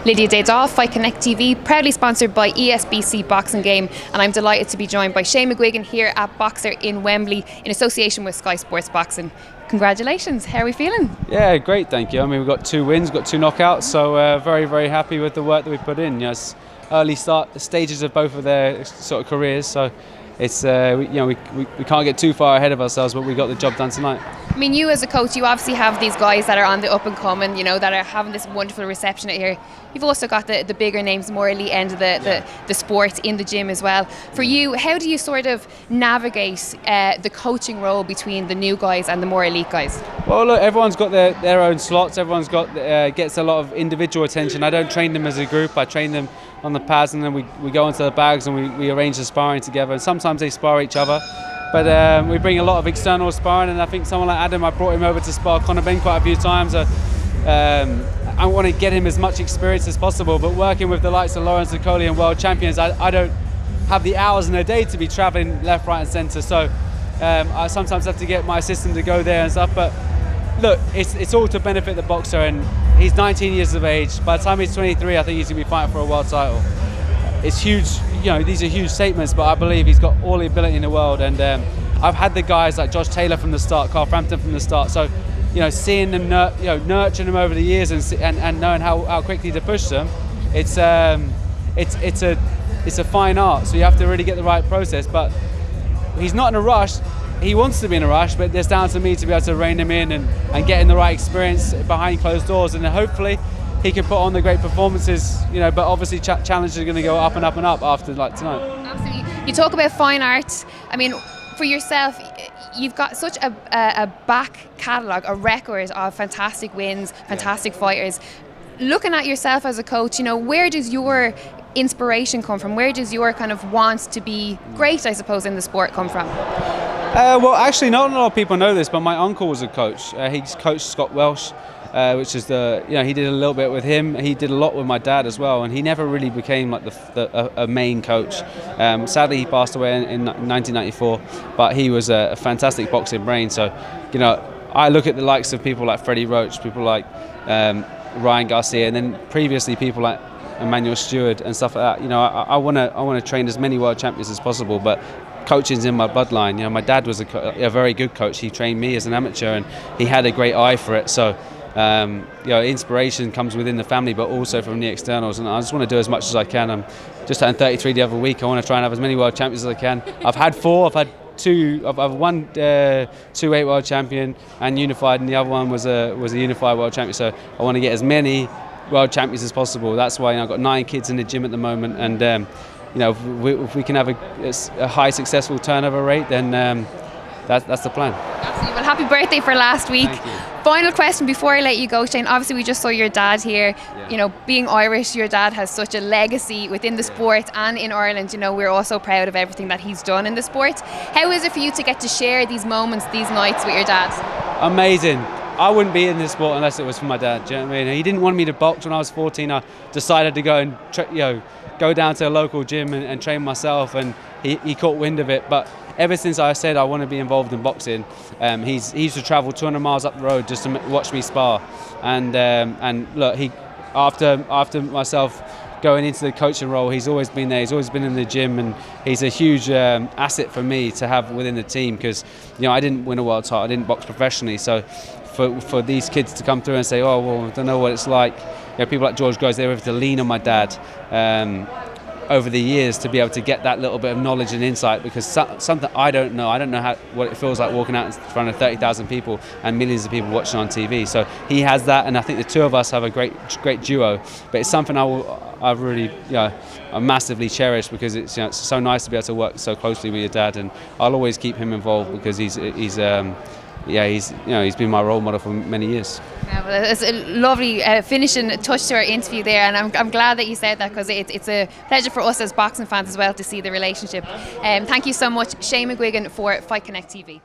Lydia Des Dolles, Fight Connect TV, proudly sponsored by ESBC Boxing Game, and I'm delighted to be joined by Shane McGuigan here at Boxer in Wembley in association with Sky Sports Boxing. Congratulations, how are we feeling? Yeah, great, thank you. I mean, we've got 2 wins, got 2 knockouts, so very, very happy with the work that we put in. It's early stages of both of their sort of careers, so it's we can't get too far ahead of ourselves, but we got the job done tonight. I mean, you as a coach, you obviously have these guys that are on the up and coming, that are having this wonderful reception out here. You've also got the bigger names, more elite end of the sport in the gym as well. For you, how do you sort of navigate the coaching role between the new guys and the more elite guys? Well, look, everyone's got their own slots. Everyone's got gets a lot of individual attention. I don't train them as a group. I train them on the pads, and then we go into the bags and we arrange the sparring together. And sometimes they spar each other. But we bring a lot of external sparring, and I think someone like Adam, I brought him over to spar Conor Ben quite a few times. I want to get him as much experience as possible, but working with the likes of Lawrence Okoli and world champions, I don't have the hours in a day to be travelling left, right and centre, so I sometimes have to get my assistant to go there and stuff. But look, it's all to benefit the boxer, and he's 19 years of age. By the time he's 23, I think he's going to be fighting for a world title. It's huge, these are huge statements, but I believe he's got all the ability in the world. And I've had the guys like Josh Taylor from the start, Carl Frampton from the start. So, seeing them, nurturing them over the years and knowing how quickly to push them, it's a fine art. So you have to really get the right process. But he's not in a rush. He wants to be in a rush, but it's down to me to be able to rein him in and get in the right experience behind closed doors, and then hopefully he can put on the great performances, but obviously challenges are going to go up and up and up after like tonight. Absolutely. You talk about fine art. I mean, for yourself, you've got such a back catalogue, a record of fantastic wins, fantastic fighters. Looking at yourself as a coach, where does your inspiration come from? Where does your kind of want to be great, I suppose, in the sport come from? Well, actually, not a lot of people know this, but my uncle was a coach. He's coached Scott Welsh. Which is he did a little bit with him. He did a lot with my dad as well, and he never really became like a main coach. Sadly, he passed away in 1994, but he was a fantastic boxing brain. So, I look at the likes of people like Freddie Roach, people like Ryan Garcia, and then previously people like Emmanuel Stewart and stuff like that. I want to train as many world champions as possible, but coaching's in my bloodline. My dad was a very good coach. He trained me as an amateur, and he had a great eye for it. So. Inspiration comes within the family, but also from the externals, and I just want to do as much as I can. I'm just turned 33 the other week. I want to try and have as many world champions as I can. I've had 4. I've had 2. I've won 2-weight world champion and unified, and the other one was a unified world champion. So I want to get as many world champions as possible. That's why I've got 9 kids in the gym at the moment, and if we can have a high successful turnover rate, then that's the plan. Absolutely. Well, happy birthday for last week. Thank you. Final question before I let you go, Shane. Obviously, we just saw your dad here. Yeah. Being Irish, your dad has such a legacy within the sport and in Ireland. We're also proud of everything that he's done in the sport. How is it for you to get to share these moments, these nights with your dad? Amazing. I wouldn't be in this sport unless it was for my dad. Do you know what I mean? He didn't want me to box when I was 14. I decided to go and go down to a local gym and train myself, and he caught wind of it. But ever since I said I want to be involved in boxing, he used to travel 200 miles up the road just to watch me spar. And look, after myself going into the coaching role, he's always been there. He's always been in the gym, and he's a huge asset for me to have within the team, because I didn't win a world title, I didn't box professionally. So for these kids to come through and say, oh well, I don't know what it's like. People like George Groves, they were able to lean on my dad over the years to be able to get that little bit of knowledge and insight, because something I don't know what it feels like walking out in front of 30,000 people and millions of people watching on TV. So he has that, and I think the two of us have a great duo. But it's something I really I massively cherish, because it's so nice to be able to work so closely with your dad, and I'll always keep him involved, because he's been my role model for many years. Yeah, well, it's a lovely finishing touch to our interview there, and I'm glad that you said that, because it's a pleasure for us as boxing fans as well to see the relationship. Thank you so much, Shane McGuigan, for Fight Connect TV.